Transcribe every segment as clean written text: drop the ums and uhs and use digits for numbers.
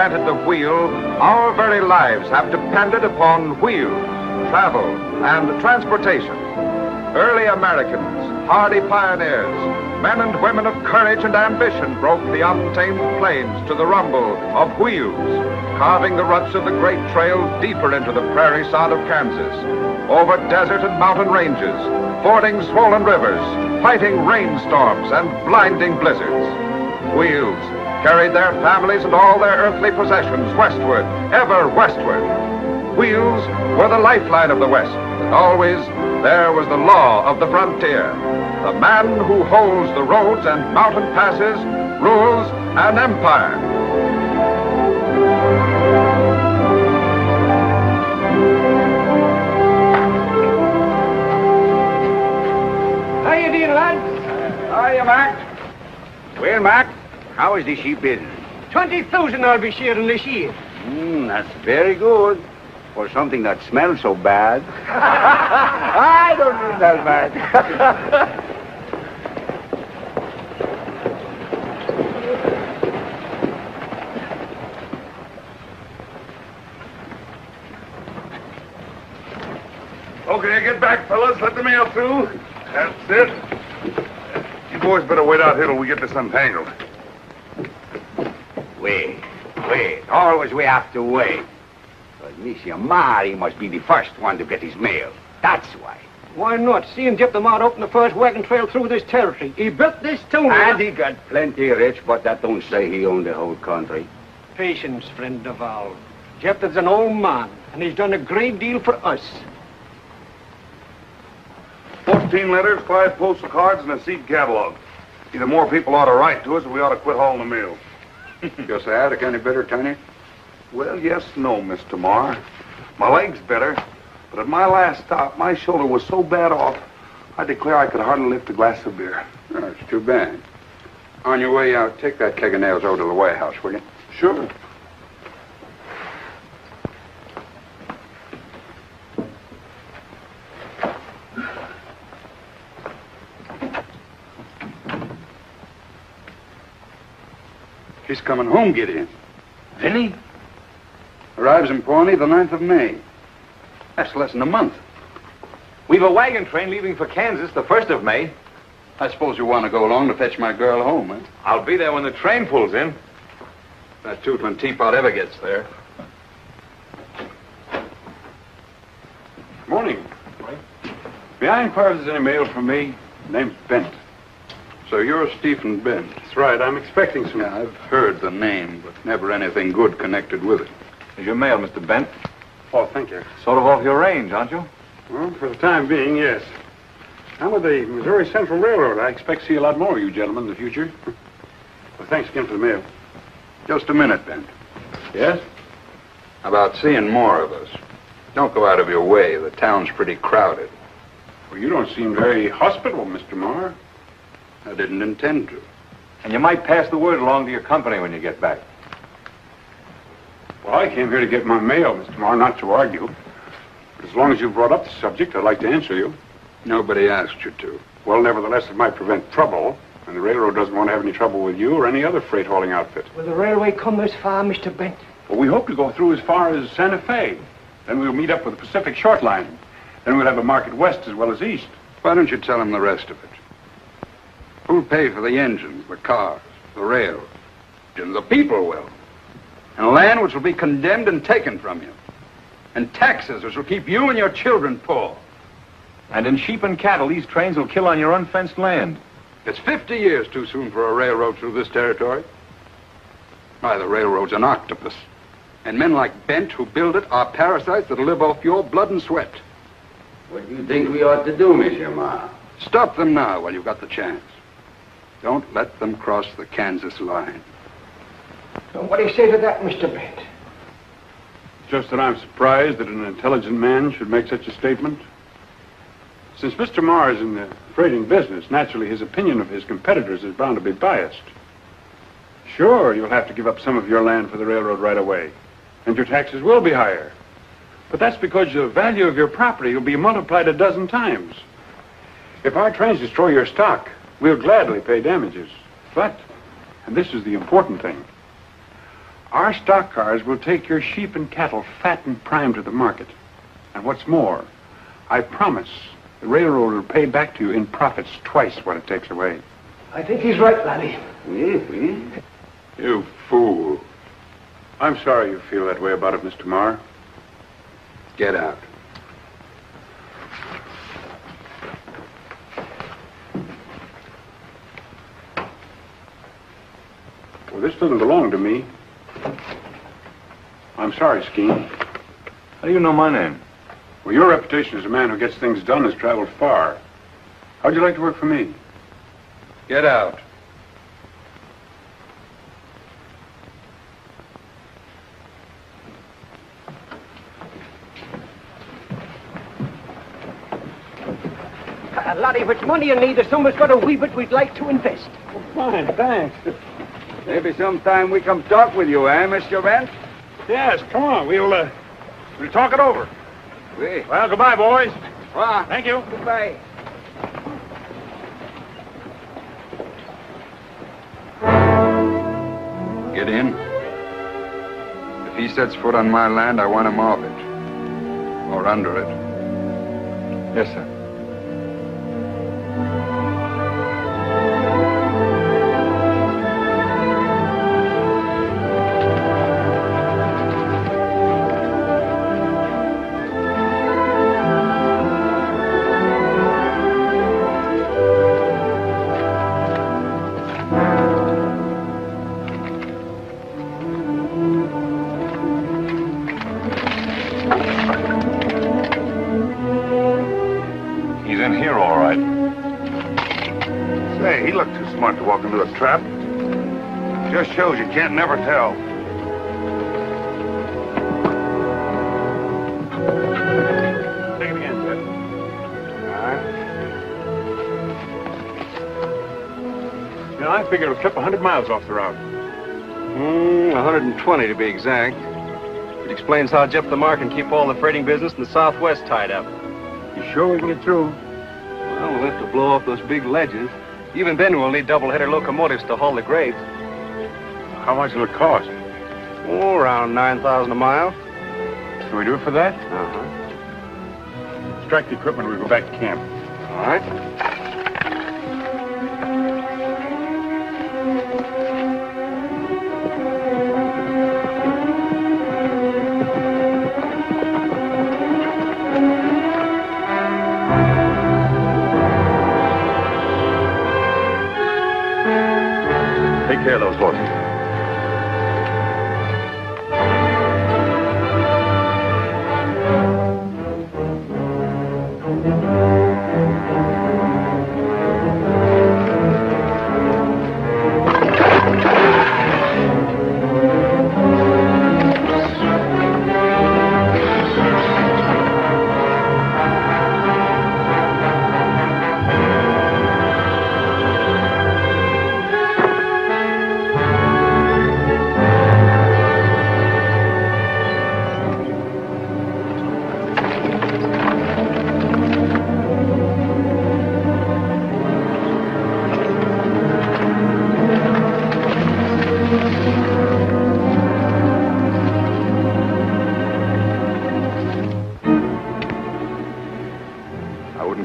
invented the wheel, our very lives have depended upon wheels, travel, and transportation. Early Americans, hardy pioneers, men and women of courage and ambition broke the untamed plains to the rumble of wheels, carving the ruts of the great trail deeper into the prairie sod of Kansas, over desert and mountain ranges, fording swollen rivers, fighting rainstorms and blinding blizzards. Wheels carried their families and all their earthly possessions westward, ever westward. Wheels were the lifeline of the West, and always there was the law of the frontier. The man who holds the roads and mountain passes rules an empire. How you doing, lads? How are you, Mac? Well, Mac, how is the sheep business? 20,000 I'll be sharing this year. That's very good. For something that smells so bad. I don't mean that bad. Okay, get back, fellas. Let the mail through. That's it. You boys better wait out here till we get this untangled. Wait. Always we have to wait. But Monsieur Marr, he must be the first one to get his mail. That's why. Why not? Seeing Jeptha Marr open the first wagon trail through this territory. He built this town. And he got plenty rich, but that don't say he owned the whole country. Patience, friend of all. Jeptha's an old man, and he's done a great deal for us. 14 letters, 5 postal cards, and a seed catalog. Either more people ought to write to us, or we ought to quit hauling the mail. Your sciatic any better, Tony? Well, yes, no, Mr. Marr. My leg's better, but at my last stop, my shoulder was so bad off, I declare I could hardly lift a glass of beer. Oh, it's too bad. On your way out, take that keg of nails over to the warehouse, will you? Sure. He's coming home, Gideon. Vinnie? Arrives in Pawnee the 9th of May. That's less than a month. We've a wagon train leaving for Kansas the 1st of May. I suppose you want to go along to fetch my girl home, eh? I'll be there when the train pulls in. That tootling teapot ever gets there. Morning. May I inquire if there's any mail from me? Name's Bent. So you're Stephen Bent. That's right. I'm expecting some. Yeah, I've heard the name, but never anything good connected with it. Here's your mail, Mr. Bent. Oh, thank you. Sort of off your range, aren't you? Well, for the time being, yes. I'm with the Missouri Central Railroad. I expect to see a lot more of you gentlemen in the future. Well, thanks again for the mail. Just a minute, Bent. Yes? About seeing more of us. Don't go out of your way. The town's pretty crowded. Well, you don't seem very hospitable, Mr. Marr. I didn't intend to. And you might pass the word along to your company when you get back. Well, I came here to get my mail, Mr. Marr, not to argue. But as long as you brought up the subject, I'd like to answer you. Nobody asked you to. Well, nevertheless, it might prevent trouble. And the railroad doesn't want to have any trouble with you or any other freight hauling outfit. Will the railway come this far, Mr. Bent? Well, we hope to go through as far as Santa Fe. Then we'll meet up with the Pacific Short Line. Then we'll have a market west as well as east. Why don't you tell them the rest of it? Who'll pay for the engines, the cars, the rails? The people will. And land which will be condemned and taken from you. And taxes which will keep you and your children poor. And in sheep and cattle, these trains will kill on your unfenced land. It's 50 years too soon for a railroad through this territory. Why, the railroad's an octopus. And men like Bent who build it are parasites that'll live off your blood and sweat. What do you think we ought to do, Monsieur Marr? Stop them now while you've got the chance. Don't let them cross the Kansas line. So what do you say to that, Mr. Bent? Just that I'm surprised that an intelligent man should make such a statement. Since Mr. Marr is in the freighting business, naturally his opinion of his competitors is bound to be biased. Sure, you'll have to give up some of your land for the railroad right away, and your taxes will be higher. But that's because the value of your property will be multiplied a dozen times. If our trains destroy your stock, we'll gladly pay damages. But, and this is the important thing, Our stock cars will take your sheep and cattle fat and prime to the market. And what's more, I promise the railroad will pay back to you in profits twice what it takes away. I think he's right, laddie. You fool. I'm sorry you feel that way about it, Mr. Marr. Get out. Well, this doesn't belong to me. I'm sorry, Skeen. How do you know my name? Well, your reputation as a man who gets things done has traveled far. How'd you like to work for me? Get out. Laddie, if it's money you need, or somebody's got a wee bit we'd like to invest. Fine, thanks. Maybe sometime we come talk with you, eh, Mr. Bent? Yes, come on. We'll talk it over. Well, goodbye, boys. Well, Thank you. goodbye. Gideon, if he sets foot on my land, I want him off it. Or under it. Yes, sir. Say, he looked too smart to walk into a trap. Just shows you can't never tell. Take it again, Ted. All right. You know, I figured it would clip 100 miles off the route. 120 to be exact. It explains how Jeptha Marr can keep all the freighting business in the Southwest tied up. You sure we can get through? Well, we'll have to blow off those big ledges. Even then, we'll need double-header locomotives to haul the grades. How much will it cost? Oh, around 9,000 a mile. Can we do it for that? Uh-huh. Strike the equipment, we'll go back to camp. All right. Take care of those horses.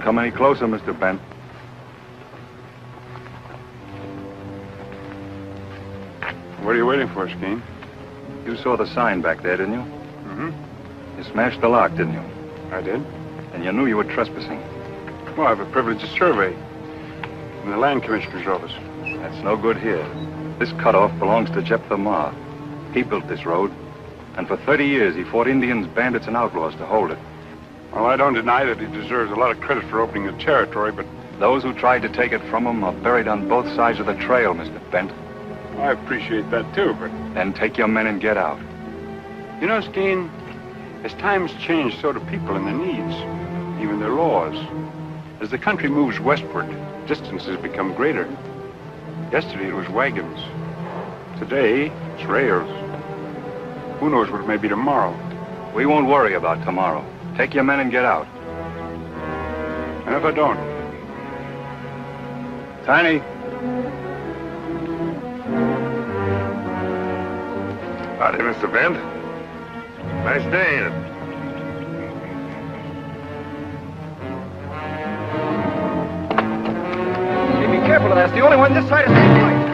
Come any closer, Mr. Bent. What are you waiting for, Skeen? You saw the sign back there, didn't you? Mm-hmm. You smashed the lock, didn't you? I did. And you knew you were trespassing. Well, I have a privilege of survey in the land commissioner's office. That's no good here. This cutoff belongs to Jeptha Marr. He built this road, and for 30 years he fought Indians, bandits, and outlaws to hold it. Well, I don't deny that he deserves a lot of credit for opening the territory, but Those who tried to take it from him are buried on both sides of the trail, Mr. Bent. I appreciate that too, but... Then take your men and get out. You know, Skeen, as times change, so do people and their needs, even their laws. As the country moves westward, distances become greater. Yesterday it was wagons. Today, it's rails. Who knows what it may be tomorrow? We won't worry about tomorrow. Take your men and get out. And if I don't? Tiny. Howdy, Mr. Bent. Nice day, ain't it? Hey, be careful of that. That's the only one this side of the light.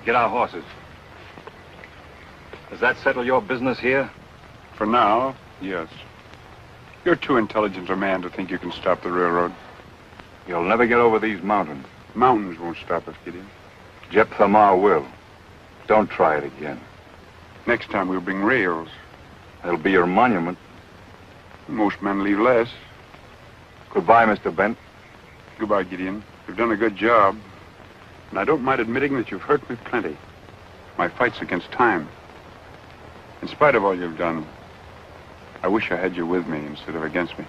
Get our horses. Does that settle your business here? For now, yes. You're too intelligent a man to think you can stop the railroad. You'll never get over these mountains. Mountains won't stop us, Gideon. Jeptha Marr will. Don't try it again. Next time we'll bring rails. That'll be your monument. Most men leave less. Goodbye, Mr. Bent. Goodbye, Gideon. You've done a good job. And I don't mind admitting that you've hurt me plenty. My fight's against time. In spite of all you've done, I wish I had you with me instead of against me.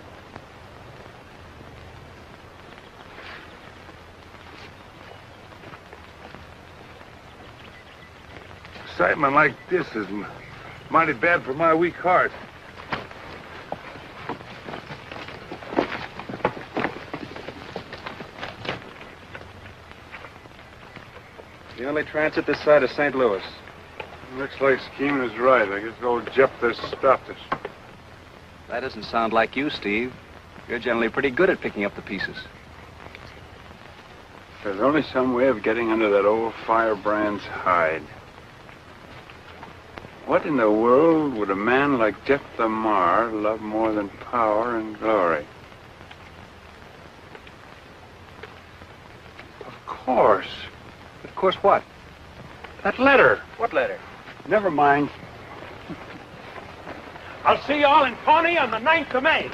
Excitement like this is mighty bad for my weak heart. The only transit this side of St. Louis. Looks like Scheme is right. I guess old Jeptha stopped us. That doesn't sound like you, Steve. You're generally pretty good at picking up the pieces. There's only some way of getting under that old firebrand's hide. What in the world would a man like Jeptha Marr love more than power and glory? Of course. Of course what? That letter. What letter? Never mind. I'll see you all in Pawnee on the 9th of May.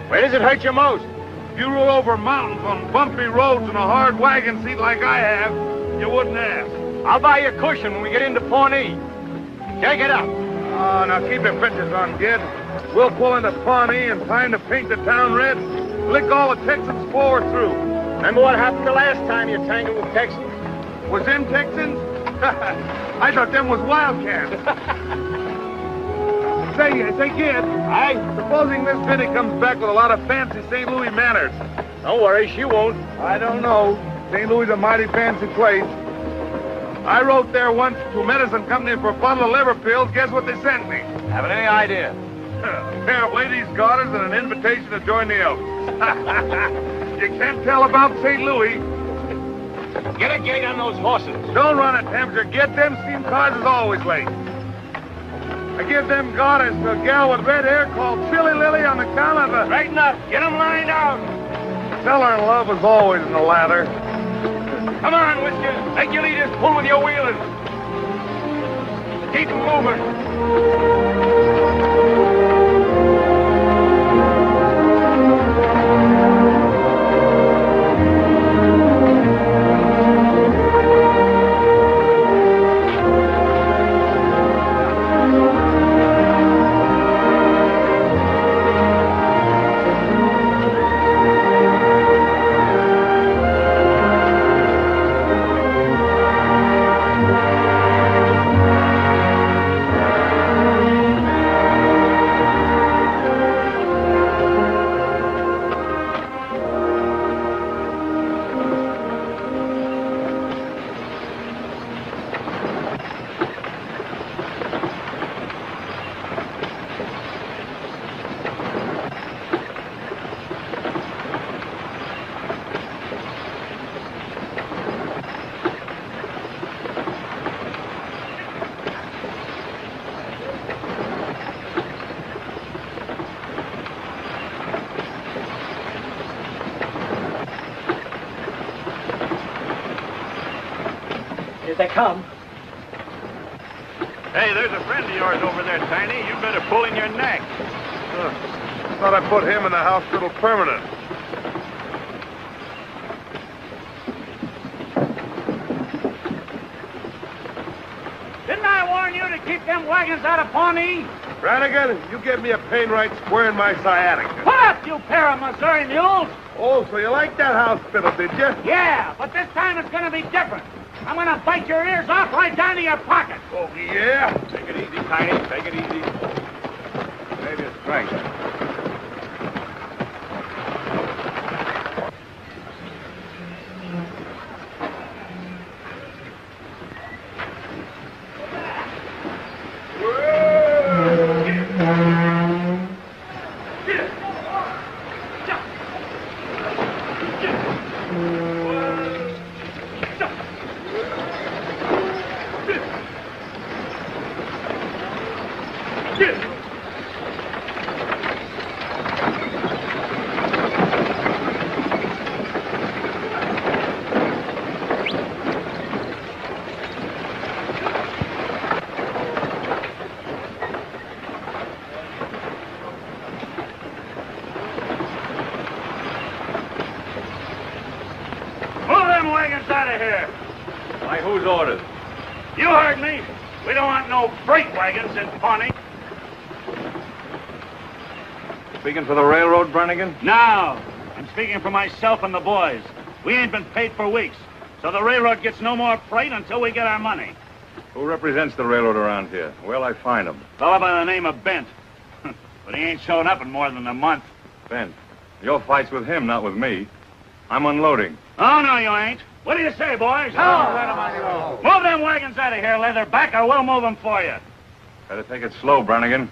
Where does it hurt you most? You roll over mountains on bumpy roads in a hard wagon seat like I have, you wouldn't ask. I'll buy you a cushion when we get into Pawnee. Take it up. Oh, now keep your britches on, kid. We'll pull into Pawnee in time to paint the town red, lick all the Texans forward through. Remember what happened the last time you tangled with Texans? Was them Texans? I thought them was wildcats. Say, kid. Aye? Supposing Miss Vinnie comes back with a lot of fancy St. Louis manners. Don't worry, she won't. I don't know. St. Louis is a mighty fancy place. I wrote there once to a medicine company for a bundle of liver pills. Guess what they sent me? Haven't any idea. A pair of ladies' garters and an invitation to join the Elks. You can't tell about St. Louis. Get a gate on those horses. Don't run it, temperature. Get them steam cars is always late. I give them garters to a gal with red hair called Chili Lily on the count of a... Straighten up. Get them lined out. Tell her love is always in the ladder. Come on, Whiskers. Make your leaders pull with your wheelers. Keep them moving. come. Hey, there's a friend of yours over there, Tiny. You better pull in your neck. Thought I put him in the hospital permanent. Didn't I warn you to keep them wagons out of Pawnee? Brannigan, you gave me a pain right square in my sciatica. Put up, you pair of Missouri mules! Oh, so you like that hospital, did you? Yeah, but this time it's gonna be different. I'm gonna bite your ears off right down to your pocket. Oh, yeah? Take it easy, Tiny. Take it easy. Save your strength. Whose orders? You heard me. We don't want no freight wagons in Pawnee. Speaking for the railroad, Brannigan? No, I'm speaking for myself and the boys. We ain't been paid for weeks, so the railroad gets no more freight until we get our money. Who represents the railroad around here? Where'll I find him? Fellow by the name of Bent. But he ain't shown up in more than a month. Bent. Your fight's with him, not with me. I'm unloading. Oh, no, you ain't. What do you say, boys? No. Move them wagons out of here, Leatherback, or we'll move them for you. Better take it slow, Brannigan.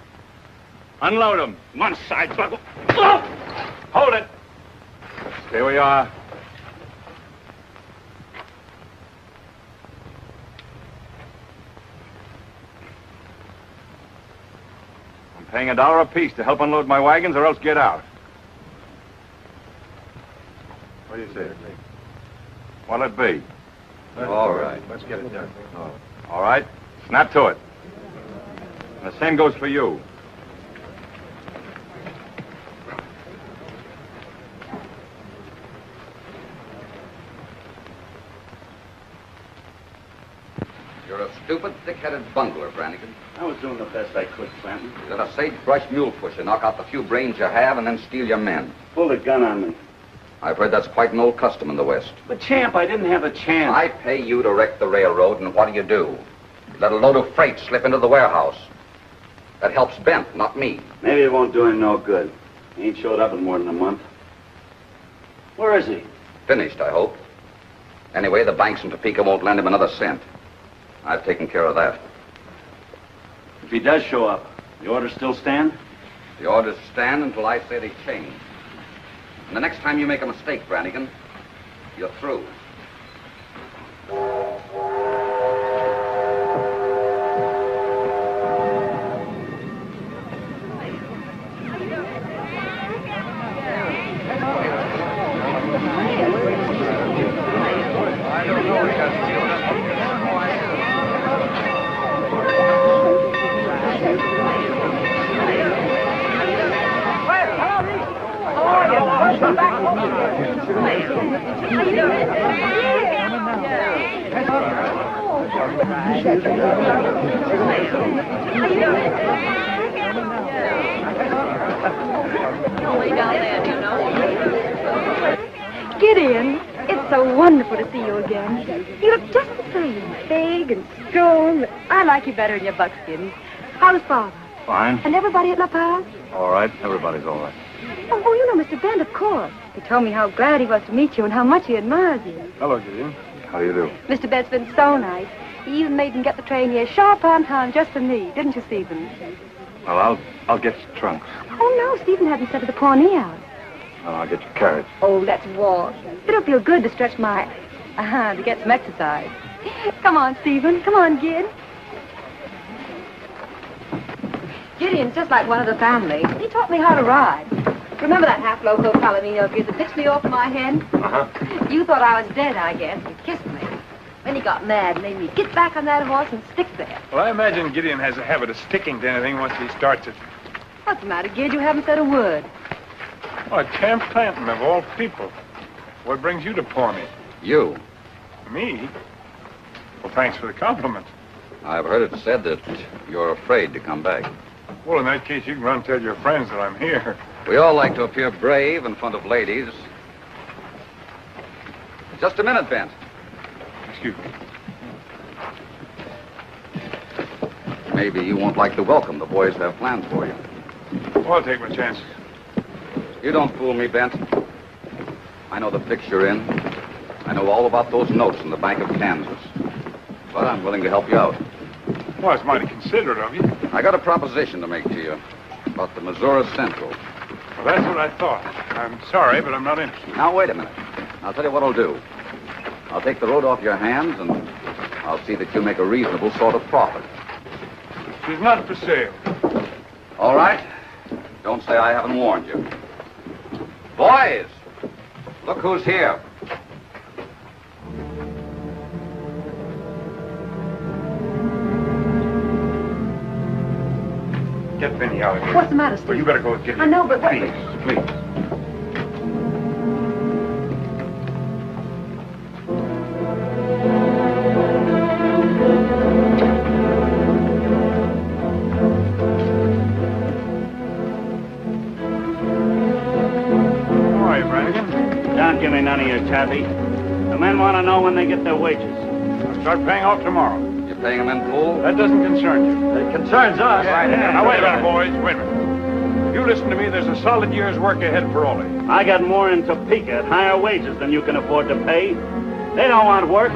Unload them. One side, buckle. Oh! Hold it. Here we are. I'm paying $1 apiece to help unload my wagons, or else get out. What do you say? What'll it be? All right, let's get it done. All right. Snap to it. And the same goes for you. You're a stupid, thick-headed bungler, Brannigan. I was doing the best I could, Clanton. You're a sagebrush mule pusher. Knock out the few brains you have and then steal your men. Pulled a gun on me. I've heard that's quite an old custom in the West. But, Champ, I didn't have a chance. I pay you to wreck the railroad, and what do? Let a load of freight slip into the warehouse. That helps Bent, not me. Maybe it won't do him no good. He ain't showed up in more than a month. Where is he? Finished, I hope. Anyway, the banks in Topeka won't lend him another cent. I've taken care of that. If he does show up, the orders still stand? The orders stand until I say they change. And the next time you make a mistake, Brannigan, you're through. Gideon, it's so wonderful to see you again. You look just the same, big and strong. I like you better in your buckskin. How's Father? Fine. And everybody at La Paz? All right. Everybody's all right. Oh, you know Mr. Bent, of course. He told me how glad he was to meet you and how much he admires you. Hello, Gideon. How do you do? Mr. Bent's been so nice. He even made him get the train here sharp on time just for me, didn't you, Stephen? Well, I'll get your trunk. Oh, no, Stephen hadn't sent to the Pawnee house. Well, I'll get your carriage. Oh, let's walk. It'll feel good to stretch my... to get some exercise. Come on, Stephen. Come on, Gid. Gideon's just like one of the family. He taught me how to ride. Remember that half-loco Palomino kid that pitched me off my head? Uh-huh. You thought I was dead, I guess. You kissed me. Vinnie got mad and made me get back on that horse and stick there. Well, I imagine Gideon has a habit of sticking to anything once he starts it. What's the matter, Gid? You haven't said a word. Oh, Camp Clanton, of all people. What brings you to Pawnee? You. Me? Well, thanks for the compliment. I've heard it said that you're afraid to come back. Well, in that case, you can run and tell your friends that I'm here. We all like to appear brave in front of ladies. Just a minute, Bent. Excuse me. Maybe you won't like the welcome. The boys have plans for you. Well, I'll take my chances. You don't fool me, Bent. I know the fix you're in. I know all about those notes in the Bank of Kansas. But I'm willing to help you out. Well, it's mighty considerate of you. I got a proposition to make to you about the Missouri Central. Well, that's what I thought. I'm sorry, but I'm not interested. Now, wait a minute. I'll tell you what I'll do. I'll take the road off your hands, and I'll see that you make a reasonable sort of profit. She's not for sale. All right. Don't say I haven't warned you. Boys, look who's here. Get Vinnie out of here. What's the matter, Steve? Well, you better go with Gideon. I know, but what... Please, please. How are you, Brannigan? Don't give me none of your taffy. The men want to know when they get their wages. I'll start paying off tomorrow. You're paying them in full? That doesn't concern you. It concerns us. Now, wait a minute, boys. Wait a minute. You listen to me. There's a solid year's work ahead for all of you. I got more in Topeka at higher wages than you can afford to pay. They don't want work.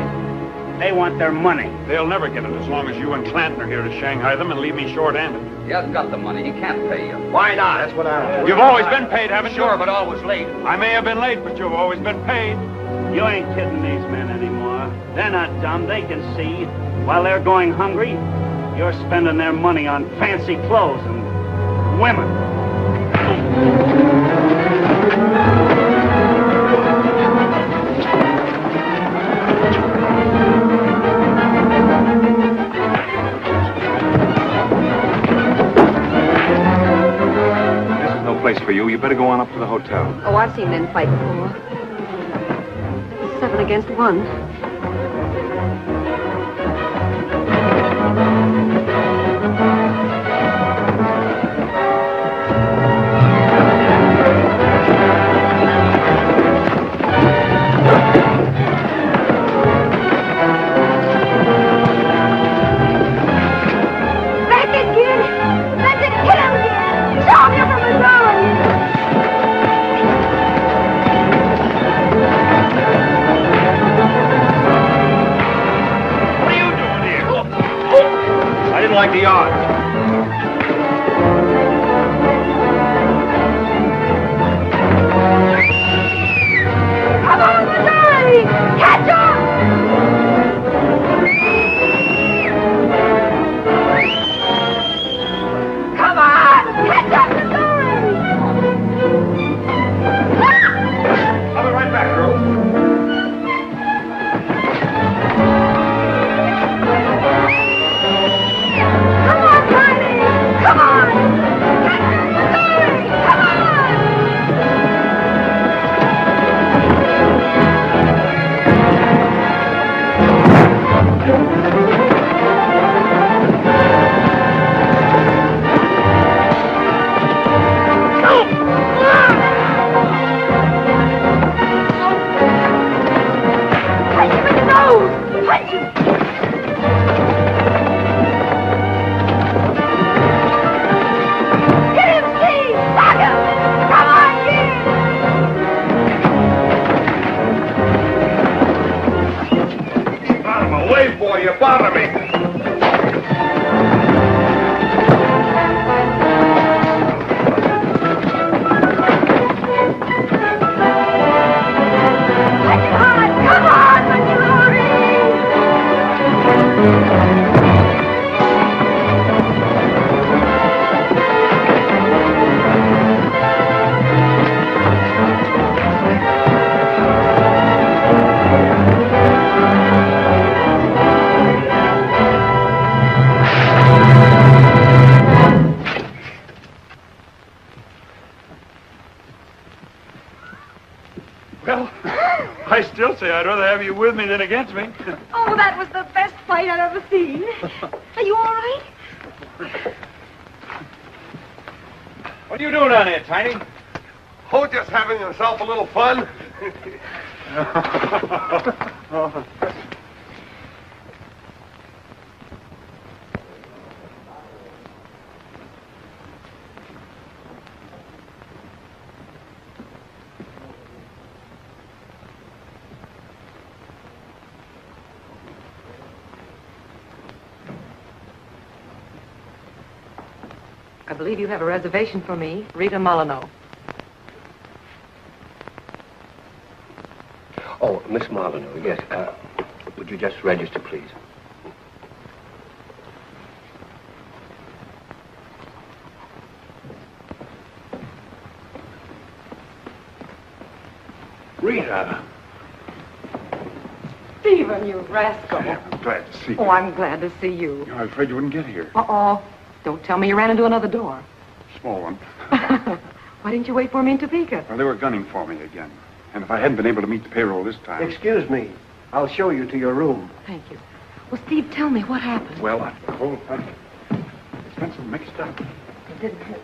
They want their money. They'll never get it as long as you and Clanton are here to Shanghai them and leave me short-handed. He hasn't got the money. He can't pay you. Why not? That's what I... You've always been paid, haven't you? Sure, but always late. I may have been late, but you've always been paid. You ain't kidding these men anymore. They're not dumb. They can see. While they're going hungry, you're spending their money on fancy clothes and women. This is no place for you. You better go on up to the hotel. Oh, I've seen men fight before. It's 7 against 1. Like the odds. Come on, Missouri! Catch up! Come on! Catch up, Missouri! I'll be right back, girl. Come on! Missouri! Come on! say I'd rather have you with me than against me. Oh, that was the best fight I've ever seen. Are you all right? What are you doing down here, Tiny? Oh, just having himself a little fun. I believe you have a reservation for me, Rita Molyneaux. Oh, Miss Molyneaux, yes. Would you just register, please? Rita. Stephen, you rascal. I'm glad to see you. Oh, I'm glad to see you. I was afraid you wouldn't get here. Uh-oh. Don't tell me you ran into another door. Small one. Why didn't you wait for me in Topeka? Well, they were gunning for me again. And if I hadn't been able to meet the payroll this time... Excuse me. I'll show you to your room. Thank you. Well, Steve, tell me what happened. Well, the whole thing... It's been so mixed up. It didn't hurt.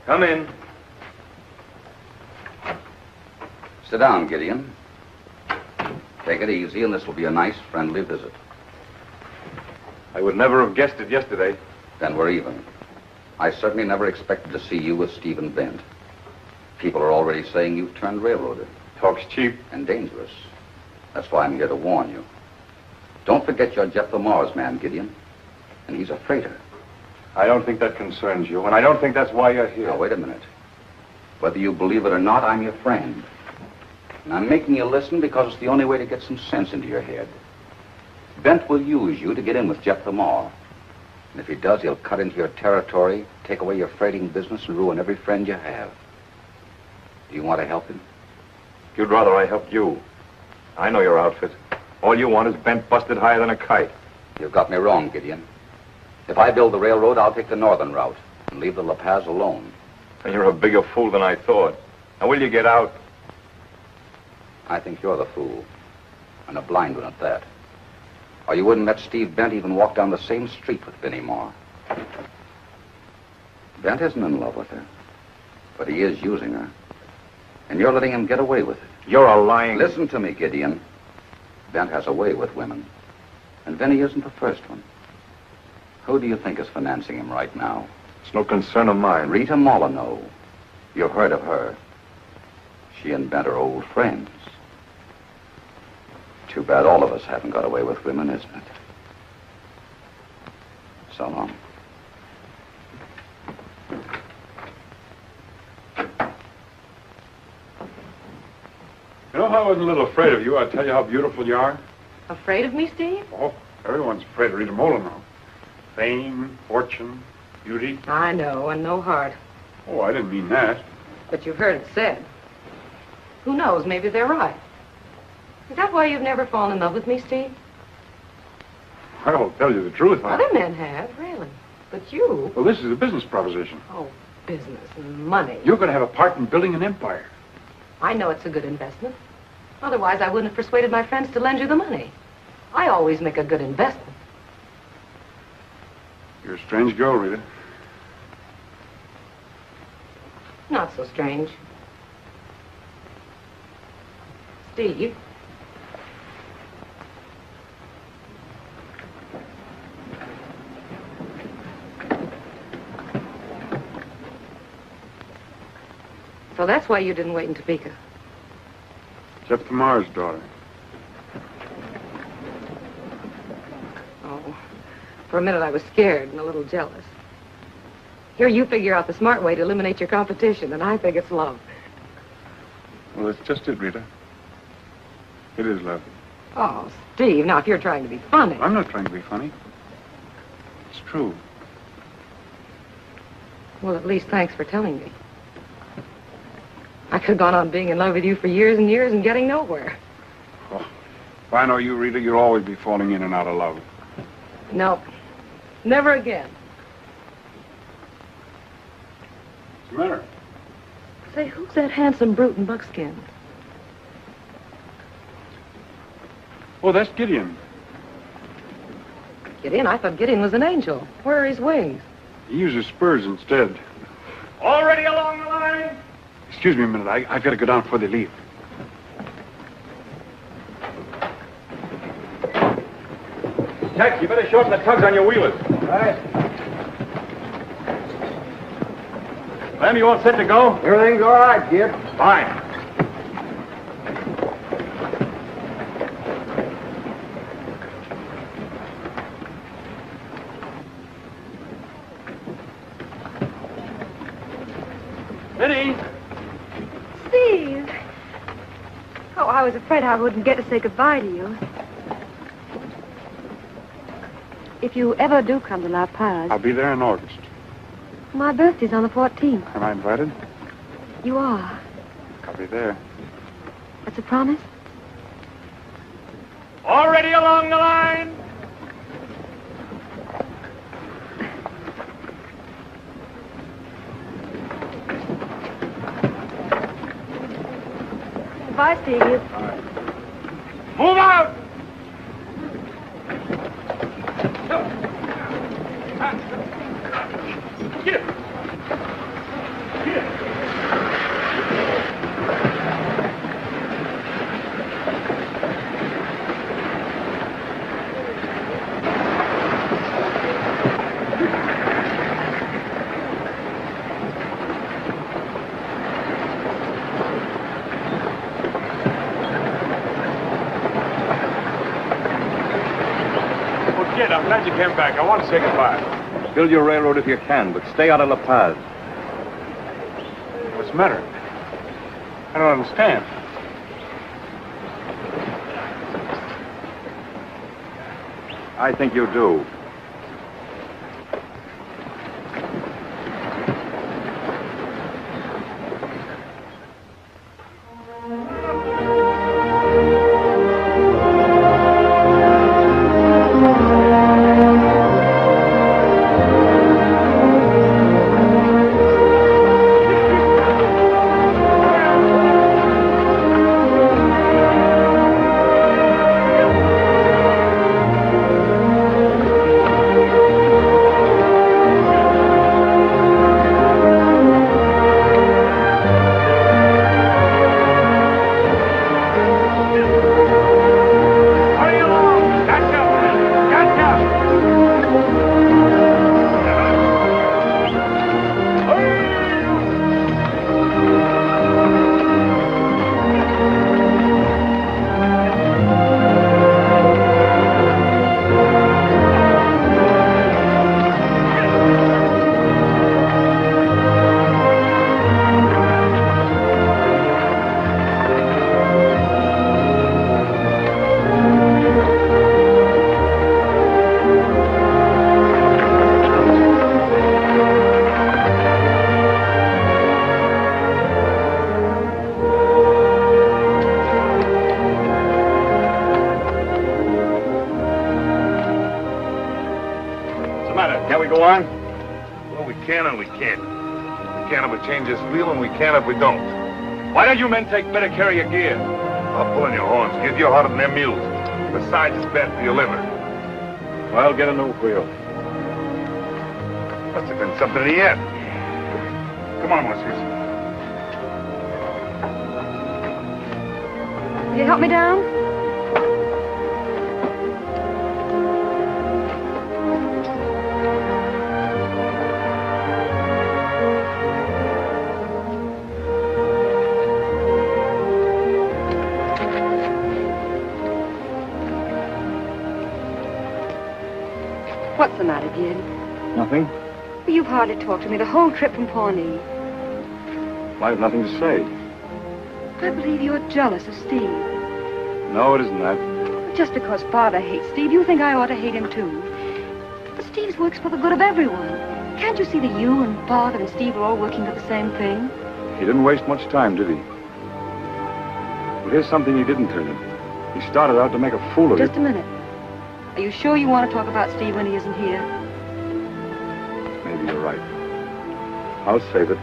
Come in. Sit down, Gideon. Take it easy, and this will be a nice, friendly visit. I would never have guessed it yesterday. Then we're even. I certainly never expected to see you with Stephen Bent. People are already saying you've turned railroader. Talks cheap. And dangerous. That's why I'm here to warn you. Don't forget you're Jeptha Marr's man, Gideon. And he's a freighter. I don't think that concerns you, and I don't think that's why you're here. Now, wait a minute. Whether you believe it or not, I'm your friend. And I'm making you listen because it's the only way to get some sense into your head. Bent will use you to get in with Jeptha Marr. And if he does, he'll cut into your territory, take away your freighting business, and ruin every friend you have. Do you want to help him? You'd rather I helped you. I know your outfit. All you want is Bent busted higher than a kite. You've got me wrong, Gideon. If I build the railroad, I'll take the northern route and leave the La Paz alone. And you're a bigger fool than I thought. Now, will you get out? I think you're the fool. And a blind one at that. Or you wouldn't let Steve Bent even walk down the same street with Vinnie Marr. Bent isn't in love with her. But he is using her. And you're letting him get away with it. You're a lying... Listen to me, Gideon. Bent has a way with women. And Vinnie isn't the first one. Who do you think is financing him right now? It's no concern of mine. Rita Molyneaux. You've heard of her. She and Bent are old friends. Too bad all of us haven't got away with women, isn't it? So long. You know how I was a little afraid of you? I tell you how beautiful you are. Afraid of me, Steve? Oh, everyone's afraid of Rita Molyneaux. Fame, fortune, beauty. I know, and no heart. Oh, I didn't mean that. But you've heard it said. Who knows, maybe they're right. Is that why you've never fallen in love with me, Steve? I'll tell you the truth. Other men have, really. But you... Well, this is a business proposition. Oh, business and money. You're going to have a part in building an empire. I know it's a good investment. Otherwise, I wouldn't have persuaded my friends to lend you the money. I always make a good investment. You're a strange girl, Rita. Not so strange. Steve. So that's why you didn't wait in Topeka. Jeptha Marr's daughter. Oh, for a minute I was scared and a little jealous. Here you figure out the smart way to eliminate your competition, and I think it's love. Well, that's just it, Rita. It is love. Oh, Steve, now if you're trying to be funny. I'm not trying to be funny. It's true. Well, at least thanks for telling me. I could have gone on being in love with you for years and years and getting nowhere. Oh, if I know you, Rita, you'll always be falling in and out of love. No, never again. What's the matter? Say, who's that handsome brute in Buckskin? Oh, that's Gideon. Gideon? I thought Gideon was an angel. Where are his wings? He uses spurs instead. Already along the line? Excuse me a minute. I've got to go down before they leave. Jack, you better shorten the tugs on your wheelers. All right. Lem, you all set to go? Everything's all right, kid. Fine. Vinnie! Steve! Oh, I was afraid I wouldn't get to say goodbye to you. If you ever do come to La Paz, I'll be there in August. my birthday's on the 14th. Am I invited? You are. I'll be there. That's a promise? Already along the line? Goodbye, Steve. Move out! Get it! Get it! I'm glad you came back. I want to say goodbye. Build your railroad if you can, but stay out of La Paz. What's the matter? I don't understand. I think you do. Go on? Well, we can and we can't. We can if we change this wheel, and we can if we don't. Why don't you men take better care of your gear? I'll pull on your horns, kid. You're harder than them mules. Besides, it's bad for your liver. Well, get a new wheel. Must have been something in the end. Come on, Whiskers. Will you help me down? What's the matter, Gid? Nothing. Well, you've hardly talked to me the whole trip from Pawnee. I have nothing to say. I believe you're jealous of Steve. No, it isn't that. Just because Father hates Steve, you think I ought to hate him too. But Steve's works for the good of everyone. Can't you see that you and Father and Steve are all working for the same thing? He didn't waste much time, did he? But here's something he didn't tell you. He started out to make a fool of you. Just a minute. Are you sure you want to talk about Steve when he isn't here? Maybe you're right. I'll save it.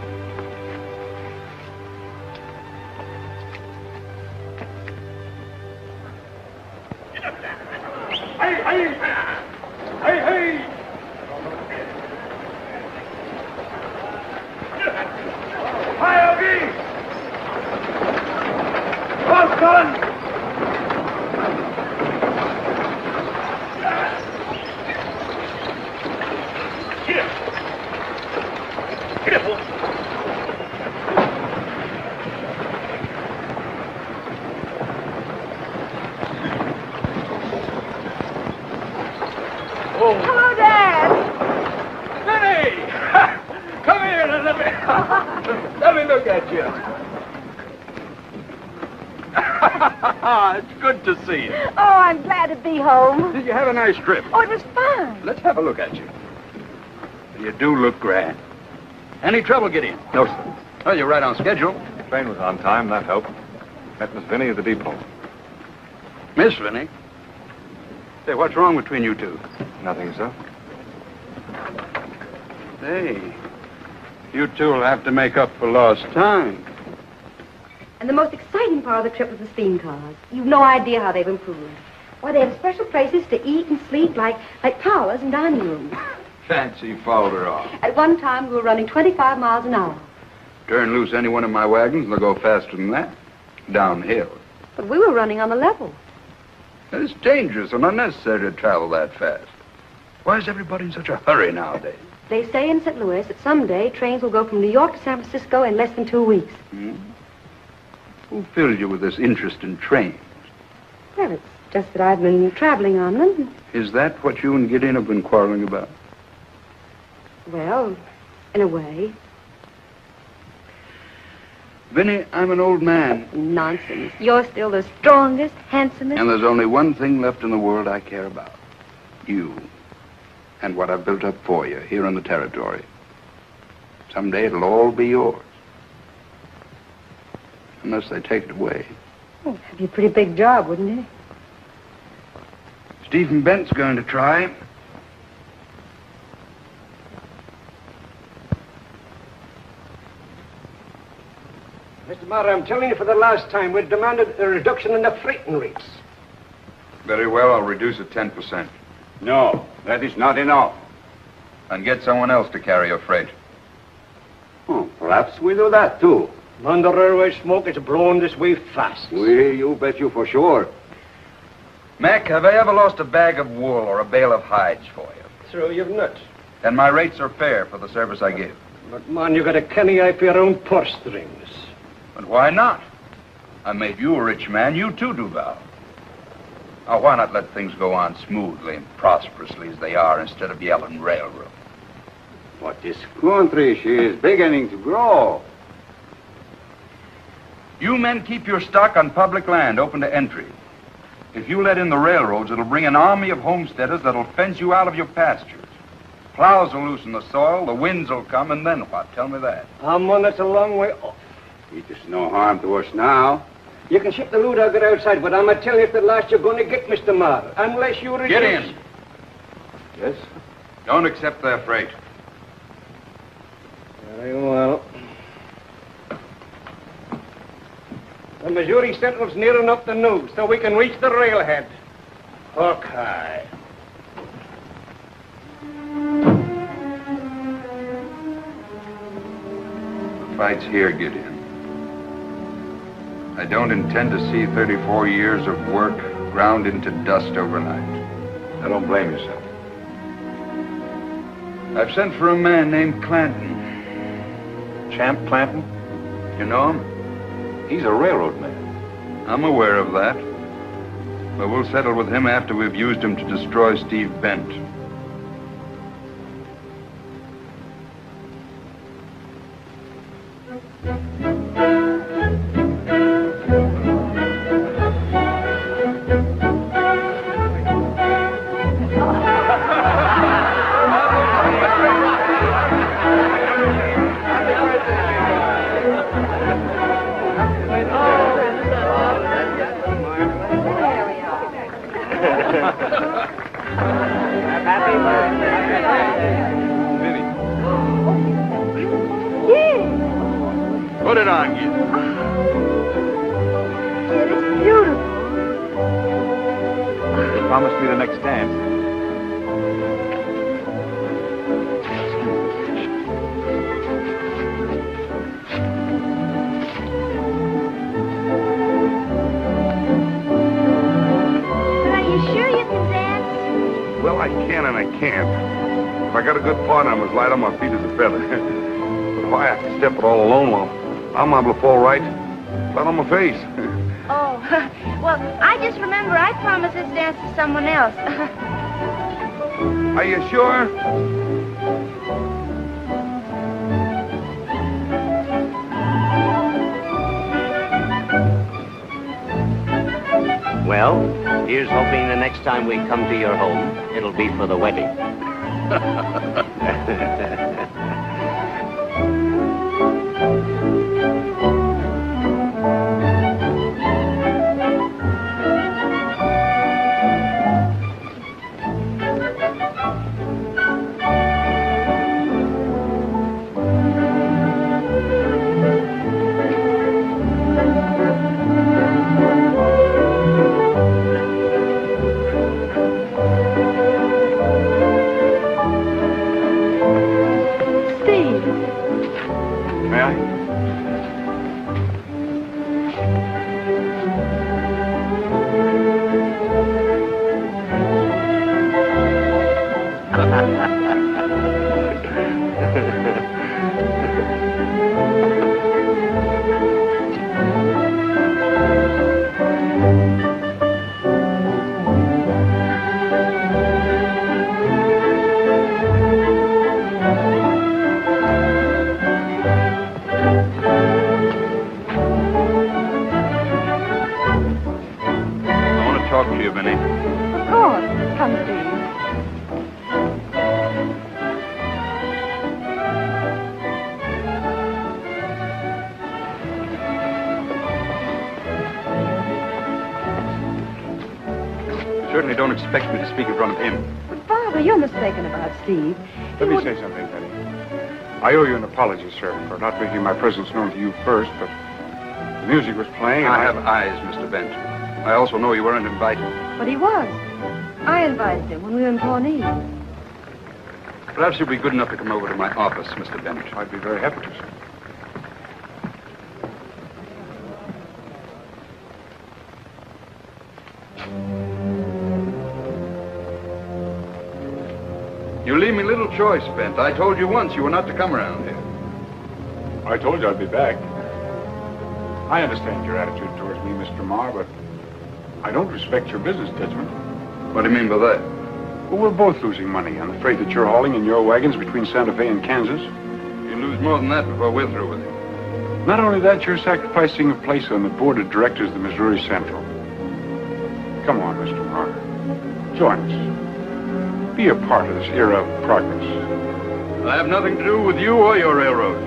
you. It's good to see you. Oh, I'm glad to be home. Did you have a nice trip? Oh, it was fun. Let's have a look at you. You do look grand. Any trouble, Gideon? No, sir. Oh, you're right on schedule. The train was on time, that helped. Met Miss Vinnie at the depot. Miss Vinnie? Say, what's wrong between you two? Nothing, sir. Hey, you two will have to make up for lost time. And the most exciting part of the trip was the steam cars. You've no idea how they've improved. Why, they have special places to eat and sleep like parlors and dining rooms. Fancy fouled her off. At one time, we were running 25 miles an hour. Turn loose any one of my wagons and they'll go faster than that. Downhill. But we were running on the level. It's dangerous and unnecessary to travel that fast. Why is everybody in such a hurry nowadays? They say in St. Louis that someday trains will go from New York to San Francisco in less than 2 weeks. Hmm? Who filled you with this interest in trains? Well, it's just that I've been traveling on them. Is that what you and Gideon have been quarreling about? Well, in a way. Vinnie, I'm an old man. Nonsense. You're still the strongest, handsomest. And there's only one thing left in the world I care about. You. And what I've built up for you here on the territory. Someday it'll all be yours. Unless they take it away. Oh, that'd be a pretty big job, wouldn't it? Stephen Bent's going to try. Mr. Marr, I'm telling you for the last time, we demanded a reduction in the freighting rates. Very well, I'll reduce it 10%. No, that is not enough. And get someone else to carry your freight. Oh, perhaps we do that, too. Man, the railway smoke is blowing this way fast. You bet you for sure. Mac, have I ever lost a bag of wool or a bale of hides for you? So you've not. And my rates are fair for the service I give. But, man, you got a canny eye for your own purse strings. But why not? I made you a rich man. You too do well. Now, why not let things go on smoothly and prosperously as they are instead of yelling railroad? But this country, she is beginning to grow. You men keep your stock on public land open to entry. If you let in the railroads, it'll bring an army of homesteaders that'll fence you out of your pastures. Plows will loosen the soil, the winds will come, and then what? Tell me that. Man, that's a long way off. It is no harm to us now. You can ship the loot out outside, but I'm a telling you at the last you're going to get, Mr. Marr, unless you reduce... Gideon! Yes? Don't accept their freight. Very well. The Missouri Central's near enough to news, so we can reach the railhead. Hook high. The fight's here, Gideon. I don't intend to see 34 years of work ground into dust overnight. I don't blame you, sir. I've sent for a man named Clanton. Champ Clanton? You know him? He's a railroad man. I'm aware of that. But we'll settle with him after we've used him to destroy Steve Bent. Put it on, Gideon. It is beautiful. He promised me the next dance. But are you sure you can dance? Well, I can and I can't. If I got a good partner, I'm as light on my feet as a feather. But if I have to step it all alone, well, I'm liable to fall right flat on my face. Oh, well, I just remember I promised this dance to someone else. Are you sure? Well, here's hoping the next time we come to your home, it'll be for the wedding. Certainly don't expect me to speak in front of him. But, Father, you're mistaken about Steve. Let me say something, Vinnie. I owe you an apology, sir, for not making my presence known to you first, but the music was playing. I have eyes, Mr. Bent. I also know you weren't invited. But he was. I invited him when we were in Pawnee. Perhaps you'll be good enough to come over to my office, Mr. Bent. I'd be very happy to, sir. You leave me little choice, Bent. I told you once you were not to come around here. I told you I'd be back. I understand your attitude towards me, Mr. Marr, but I don't respect your business judgment. What do you mean by that? Well, we're both losing money on the freight that you're hauling in your wagons between Santa Fe and Kansas. You lose more than that before we're through with you. Not only that, you're sacrificing a place on the board of directors of the Missouri Central. Come on, Mr. Marr. Join us. Be a part of this era of progress. I have nothing to do with you or your railroad.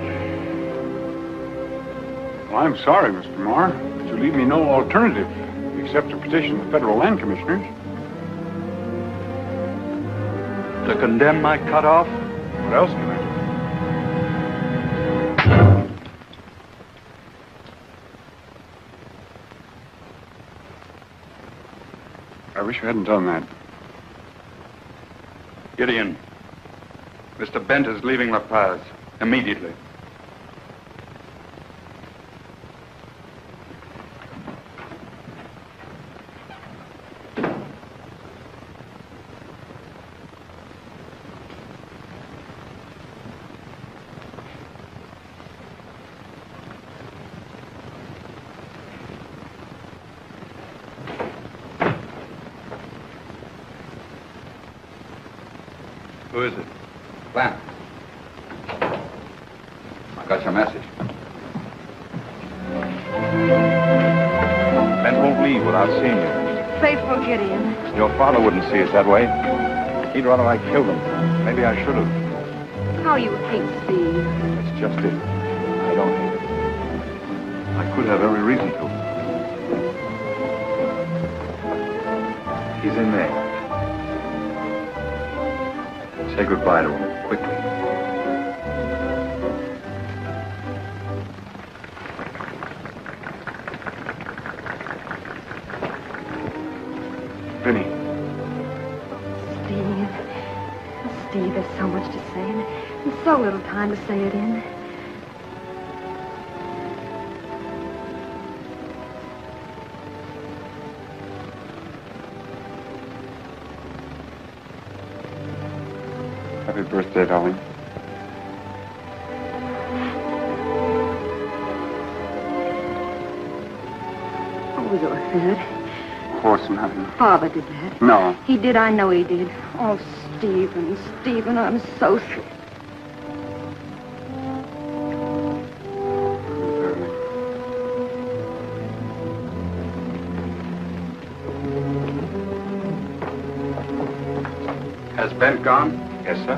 Well, I'm sorry, Mr. Marr, but you leave me no alternative except to petition the federal land commissioners. To condemn my cutoff? What else can I do? I wish you hadn't done that. Gideon, Mr. Bent is leaving La Paz immediately. Who is it? Clem. I got your message. Ben won't leave without seeing you. Faithful Gideon. Your father wouldn't see us that way. He'd rather I killed him. Maybe I should have. How you hate Steve. That's just it. I don't hate him. I could have every reason to. He's in there. Say goodbye to him, quickly. Vinnie. Steve, there's so much to say and so little time to say it in. Happy birthday, darling. Oh, you're sad. Of course not. Father did that. No. He did, I know he did. Oh, Stephen, I'm so sick. Bent gone? Yes, sir.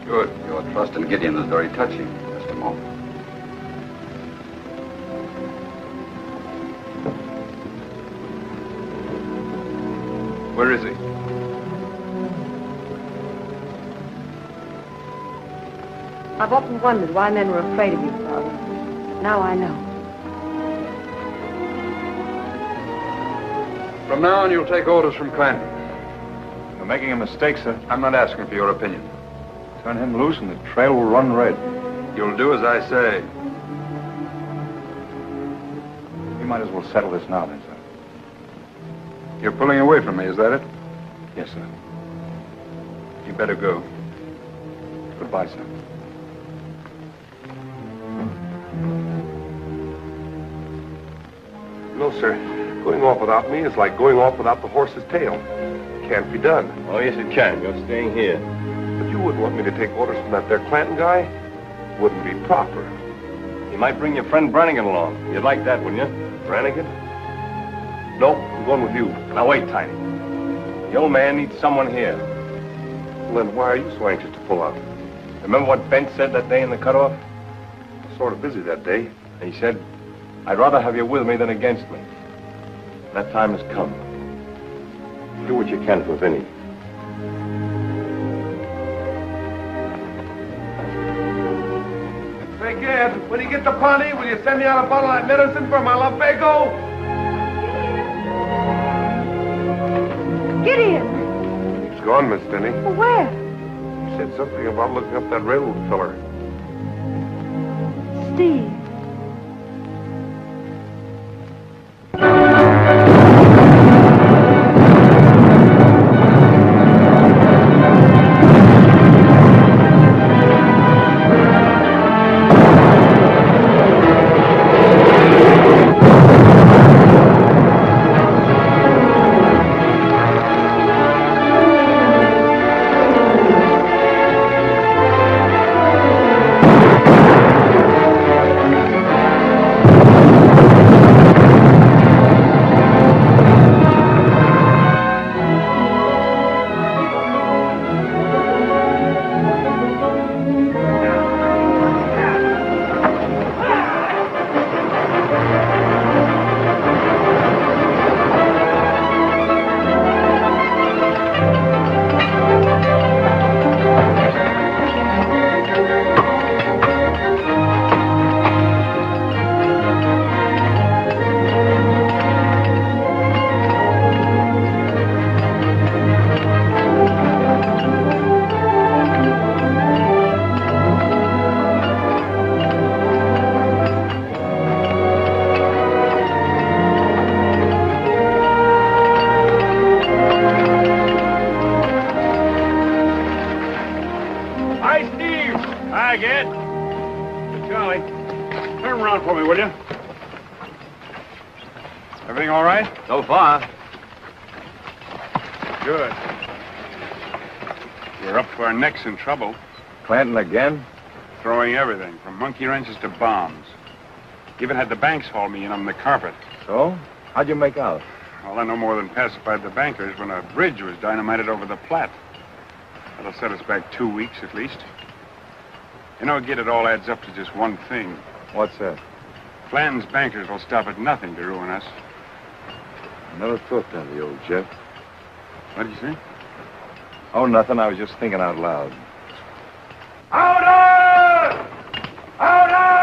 Good. Your trust in Gideon is very touching, Mr. Moore. Where is he? I've often wondered why men were afraid of you, Father. Now I know. From now on, you'll take orders from Clanton. You're making a mistake, sir. I'm not asking for your opinion. Turn him loose and the trail will run red. You'll do as I say. We might as well settle this now, then, sir. You're pulling away from me, is that it? Yes, sir. You better go. Goodbye, sir. No, sir. Going off without me is like going off without the horse's tail. Can't be done. Oh, yes, it can. You're staying here. But you wouldn't want me to take orders from that there Clanton guy? Wouldn't be proper. You might bring your friend Brannigan along. You'd like that, wouldn't you? Brannigan? No, I'm going with you. Now, wait, Tiny. The old man needs someone here. Well, then why are you so anxious to pull out? Remember what Bent said that day in the cutoff? Sort of busy that day. He said, I'd rather have you with me than against me. That time has come. Do what you can for Vinnie. Say, Gad, when you get to Pawnee, will you send me out a bottle of that medicine for my lumbago? Gideon! He's gone, Miss Vinnie. Well, where? He said something about looking up that railroad feller. Steve. Everything all right? So far. Good. We're up to our necks in trouble. Clanton again? Throwing everything, from monkey wrenches to bombs. Even had the banks haul me in on the carpet. So? How'd you make out? Well, I no more than pacified the bankers when a bridge was dynamited over the Platte. That'll set us back 2 weeks at least. You know, Gid, it all adds up to just one thing. What's that? Flanton's bankers will stop at nothing to ruin us. I never thought that of the old Jeff. What did you say? Oh, nothing. I was just thinking out loud. Order! Order!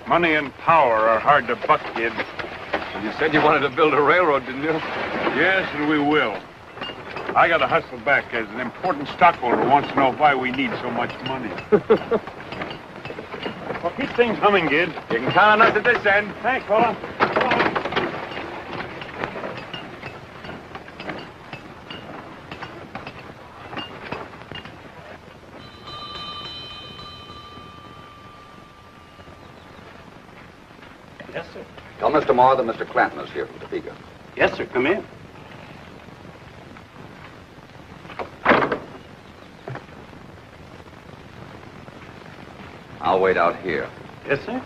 Money and power are hard to buck, Kid. You said you wanted to build a railroad, didn't you? Yes, and we will. I got to hustle back as an important stockholder who wants to know why we need so much money. Well, keep things humming, Gid. You can count on us at this end. Thanks, fella. Yes, sir. Tell Mr. Marr that Mr. Clanton is here from Topeka. Yes, sir. Come in. I'll wait out here. Yes, sir.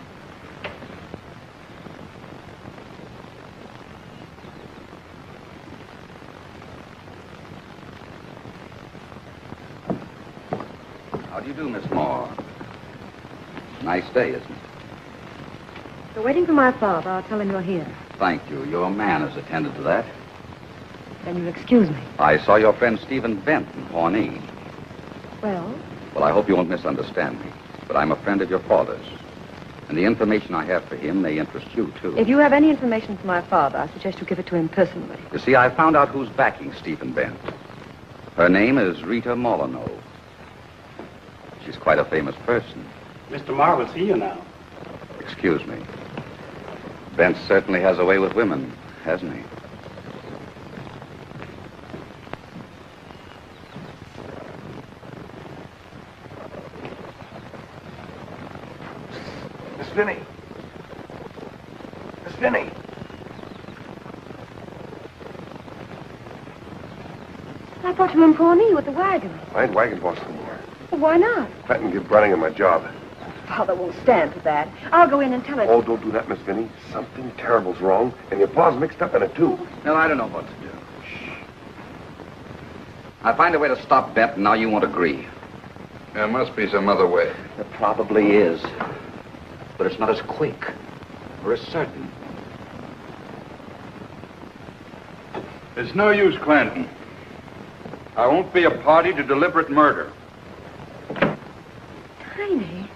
How do you do, Miss Marr? Nice day, isn't it? We're waiting for my father. I'll tell him you're here. Thank you. Your man has attended to that. Then you'll excuse me. I saw your friend Stephen Bent in Pawnee. Well? Well, I hope you won't misunderstand me, but I'm a friend of your father's. And the information I have for him may interest you, too. If you have any information for my father, I suggest you give it to him personally. You see, I found out who's backing Stephen Bent. Her name is Rita Molyneaux. She's quite a famous person. Mr. Marr will see you now. Excuse me. Bent certainly has a way with women, hasn't he? Miss Vinnie. Miss Vinnie. I thought you were in Pawnee with the wagon. I ain't wagon boss no more. Well, why not? Clanton give Brannigan my job. Father won't stand for that. I'll go in and tell him. Oh, don't do that, Miss Vinnie. Something terrible's wrong, and your pa's mixed up in it, too. No, I don't know what to do. I find a way to stop Bent, and now you won't agree. There must be some other way. There probably is. But it's not as quick or as certain. It's no use, Clanton. I won't be a party to deliberate murder. Tiny.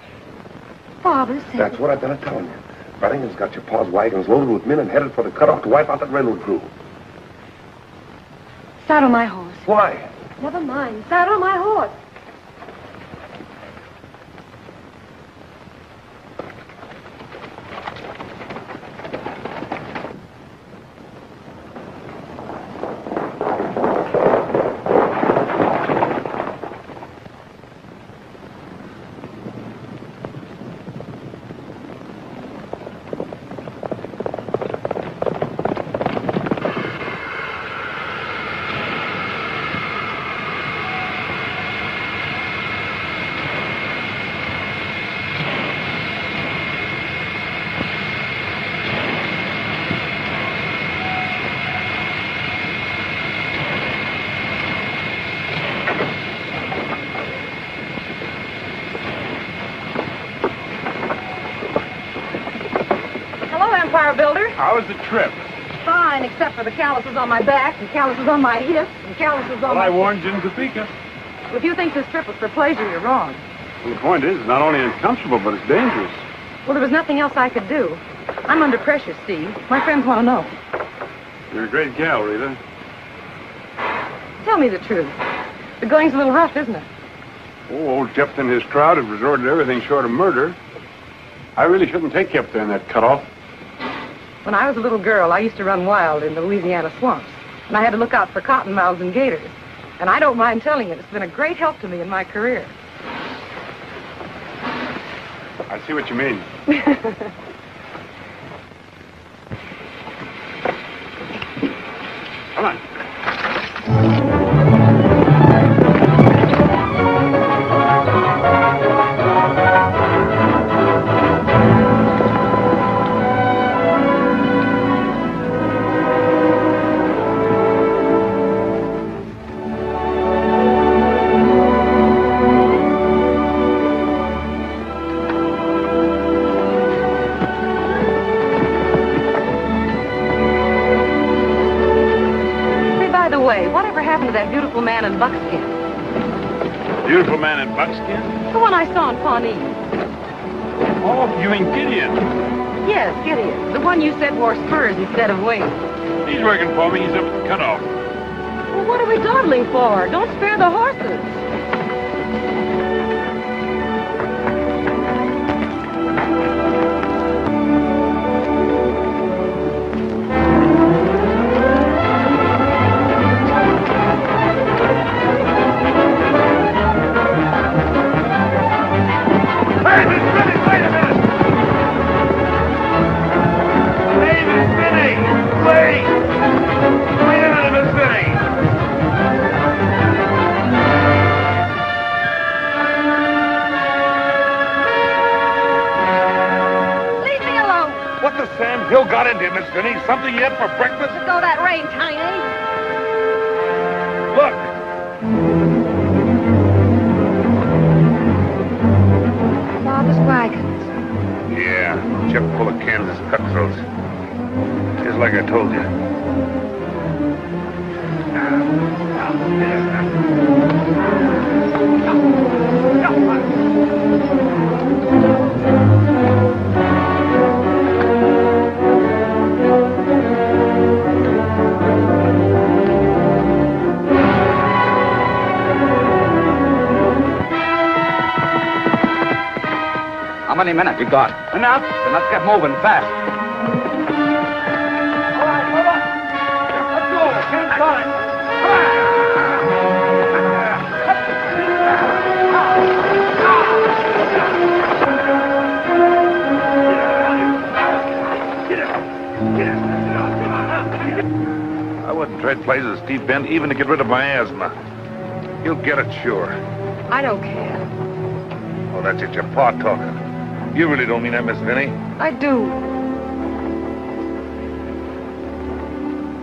Father said... That's what I've been telling you. Brannigan's got your pa's wagons loaded with men and headed for the cutoff to wipe out that railroad crew. Saddle my horse. Why? Never mind. Saddle my horse. Builder. How was the trip? Fine, except for the calluses on my back, and calluses on my hips, and calluses on I warned you in Topeka. Well, if you think this trip was for pleasure, you're wrong. Well, the point is, it's not only uncomfortable, but it's dangerous. Well, there was nothing else I could do. I'm under pressure, Steve. My friends want to know. You're a great gal, Rita. Tell me the truth. The going's a little rough, isn't it? Oh, old Jeptha and his crowd have resorted to everything short of murder. I really shouldn't take Jeptha in that cutoff. When I was a little girl, I used to run wild in the Louisiana swamps, and I had to look out for cottonmouths and gators. And I don't mind telling you, it's been a great help to me in my career. I see what you mean. Come on. That beautiful man in Buckskin. Beautiful man in Buckskin? The one I saw in Pawnee. Oh, you mean Gideon? Yes, Gideon. The one you said wore spurs instead of wings. He's working for me. He's up at the cutoff. Well, what are we dawdling for? Don't spare the horses. what the Sam Hill got into, Miss Vinnie? Something yet for breakfast? Let go of that rein, Tiny. Look. Father's wagons. Yeah, chip full of Kansas cutthroats. Just like I told you. How many minutes you got? Enough. Then let's get moving fast. All right, move up. Let's go. Can't start it. I wouldn't trade places with Steve Bent even to get rid of my asthma. You'll get it, sure. I don't care. Oh, that's it, your pa talking. You really don't mean that, Miss Vinnie? I do.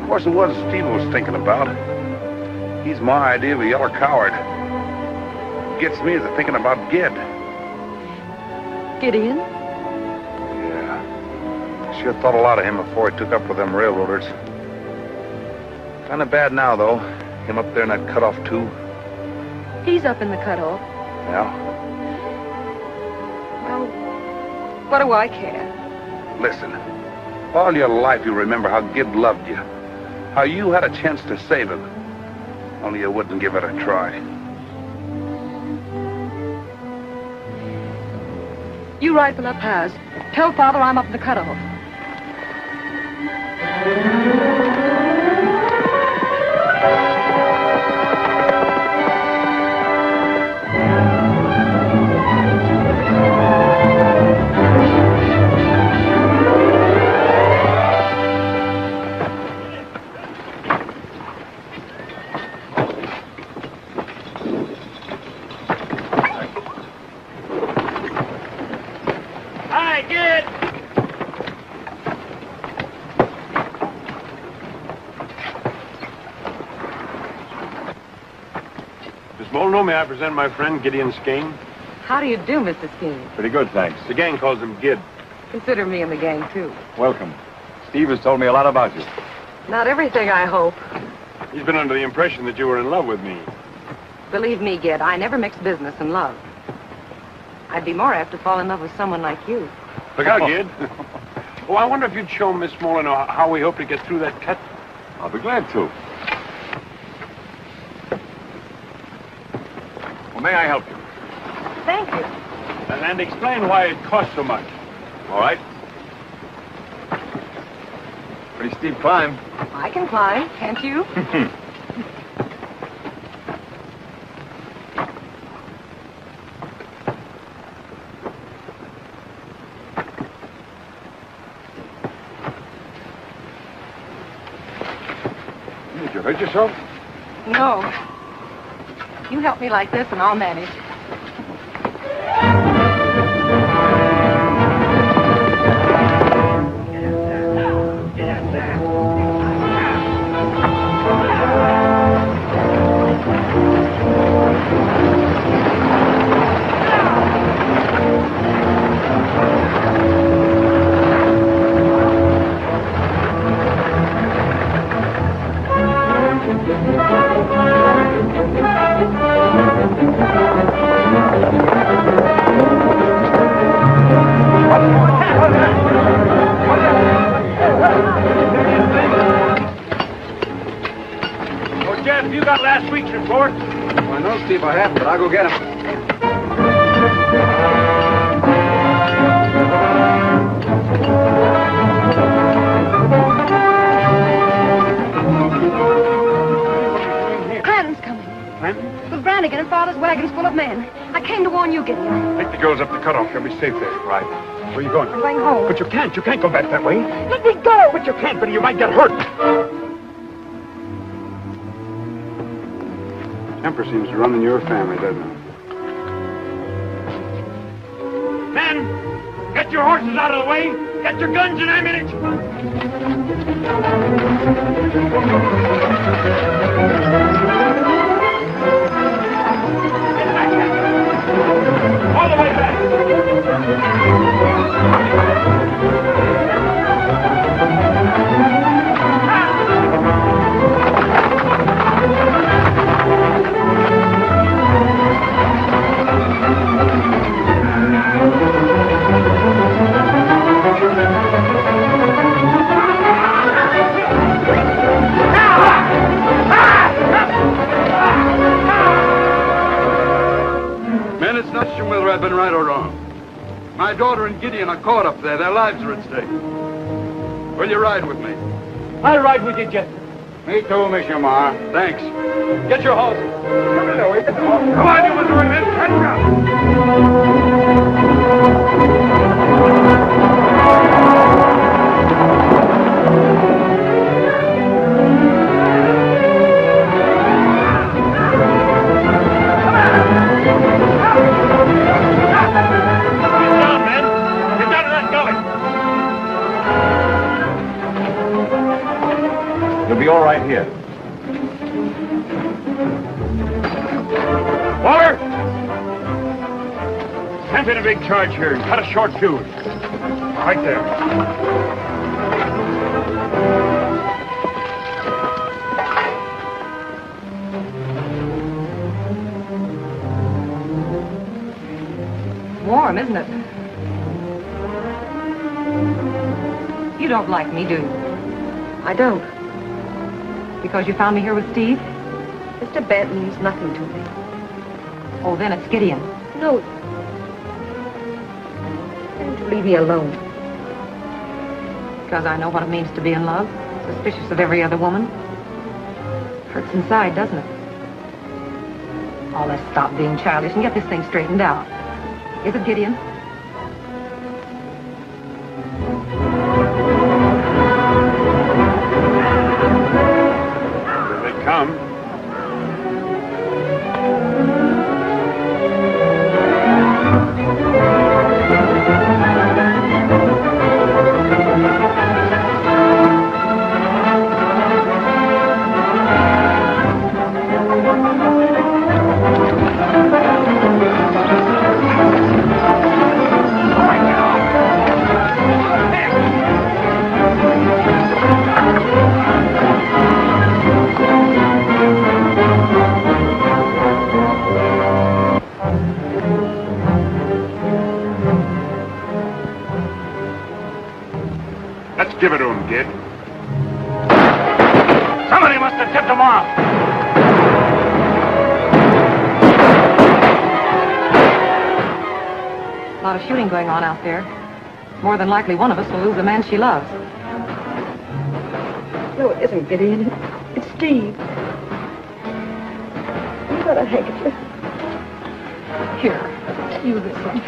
Wasn't what Steve was thinking about. He's my idea of a yellow coward. Gets me is thinking about Gid. Gideon? Yeah. Sure thought a lot of him before he took up with them railroaders. Kind of bad now, though. Him up there in that cutoff, too. He's up in the cutoff. Yeah? Well, what do I care? Listen. All your life you remember how Gid loved you. How you had a chance to save him. Only you wouldn't give it a try. You ride for La Paz. Tell Father I'm up in the cutoff. May I present my friend, Gideon Skane? How do you do, Mr. Skeen? Pretty good, thanks. The gang calls him Gid. Consider me in the gang, too. Welcome. Steve has told me a lot about you. Not everything, I hope. He's been under the impression that you were in love with me. Believe me, Gid, I never mix business and love. I'd be more apt to fall in love with someone like you. Look out, Gid. Oh, I wonder if you'd show Miss Molyneaux how we hope to get through that cut. I'll be glad to. Well, may I help you? Thank you. And explain why it costs so much. All right. Pretty steep climb. I can climb, can't you? Did you hurt yourself? No. You help me like this and I'll manage. Last week's report? Well, I know, Steve, I haven't, but I'll go get him. Clanton's coming. Clanton? With Brannigan and Father's wagon's full of men. I came to warn you, Gideon. Take the girls up the cutoff. They'll be safe there. Right. Where are you going? I'm going home. But you can't. You can't go back that way. Let me go! But you can't, Vinnie. You might get hurt. Temper seems to run in your family, doesn't it? Men, get your horses out of the way. Get your guns and ammunition. All the way back. Men, it's not sure whether I've been right or wrong. My daughter and Gideon are caught up there. Their lives are at stake. Will you ride with me? I'll ride with you, Jeptha. Me too, Monsieur Marr. Thanks. Get your horses. Come on, you Missouri men. Catch up. You'll be all right here. Waller! Camp in a big charge here and cut a short fuse. Right there. Warm, isn't it? You don't like me, do you? I don't. Because you found me here with Steve? Mr. Bent means nothing to me. Oh, then it's Gideon. No. Leave me alone. Because I know what it means to be in love, suspicious of every other woman. Hurts inside, doesn't it? Oh, let's stop being childish and get this thing straightened out. Is it Gideon? Come. Give it to him, kid. Somebody must have tipped him off. A lot of shooting going on out there. More than likely one of us will lose the man she loves. No, it isn't Gideon. It's Steve. You got a handkerchief. Here, use this one.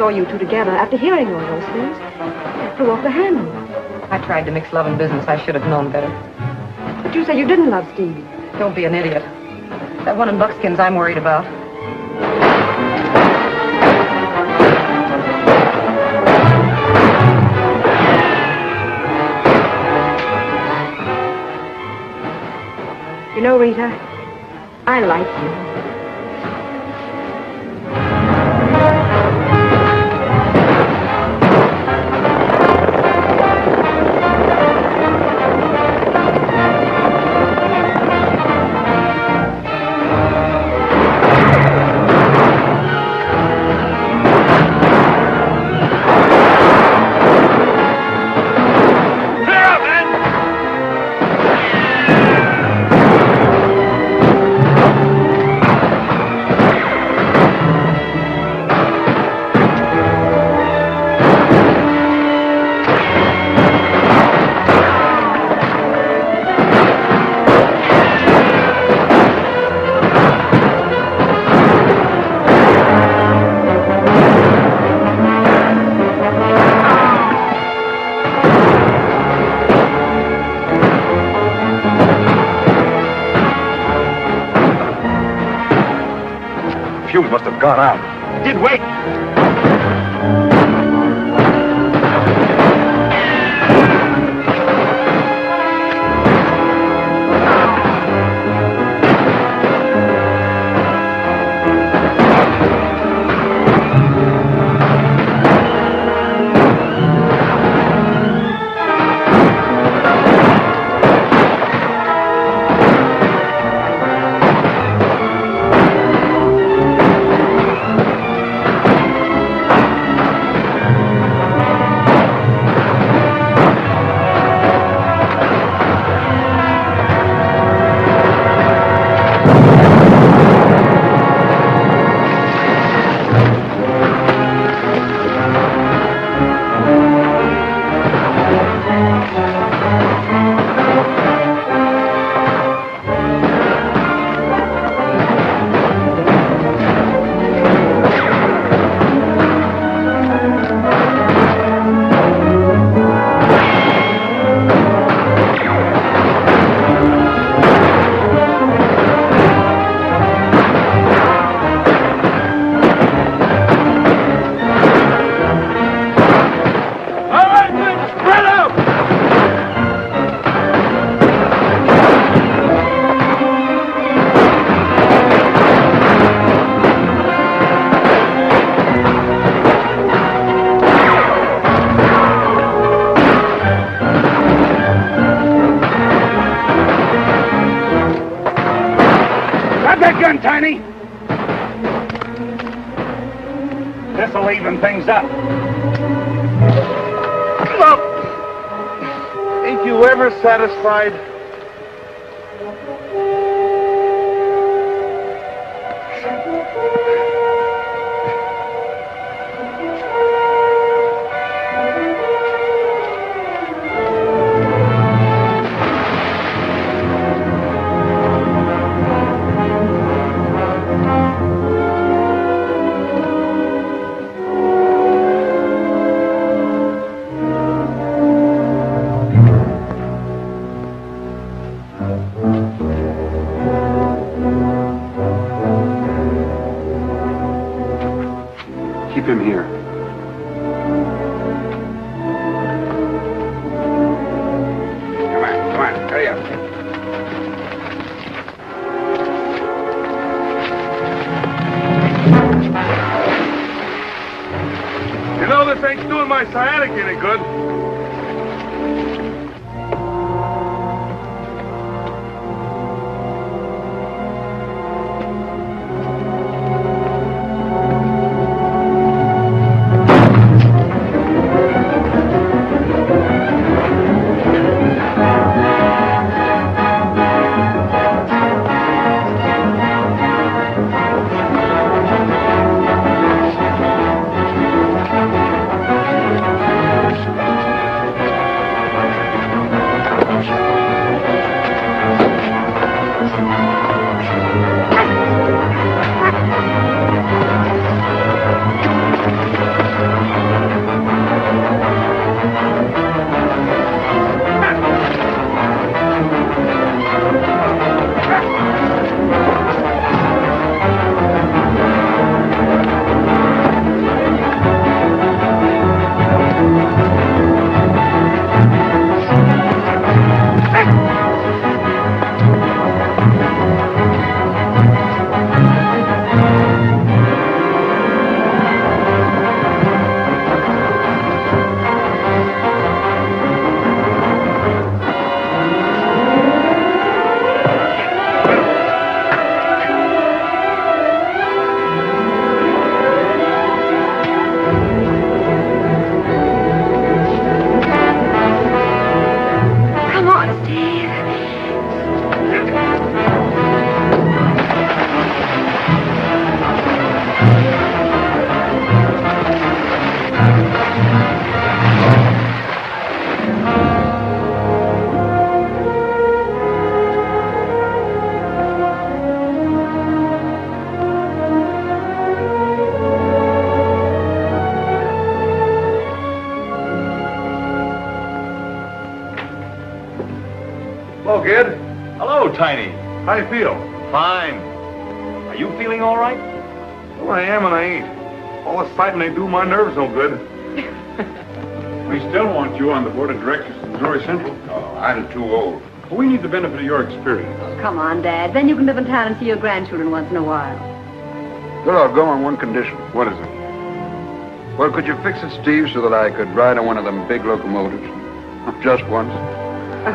saw you two together, after hearing all those things, I threw off the handle. I tried to mix love and business. I should have known better. But you said you didn't love Steve. Don't be an idiot. That one in Buckskin's I'm worried about. You know, Rita, I like you. Fuse must have gone out. Did wait. This'll even things up. Look! Ain't you ever satisfied? Keep him here. Come on, hurry up. You know, this ain't doing my sciatic any good. Gid. Hello, Tiny. How you feel? Fine. Are you feeling all right? Well, I am and I ain't. All the fighting they do, my nerves no good. We still want you on the board of directors of Missouri Central. Oh, I'm too old. Well, we need the benefit of your experience. Come on, Dad. Then you can live in town and see your grandchildren once in a while. Well, I'll go on one condition. What is it? Well, could you fix it, Steve, so that I could ride on one of them big locomotives? Just once. Oh.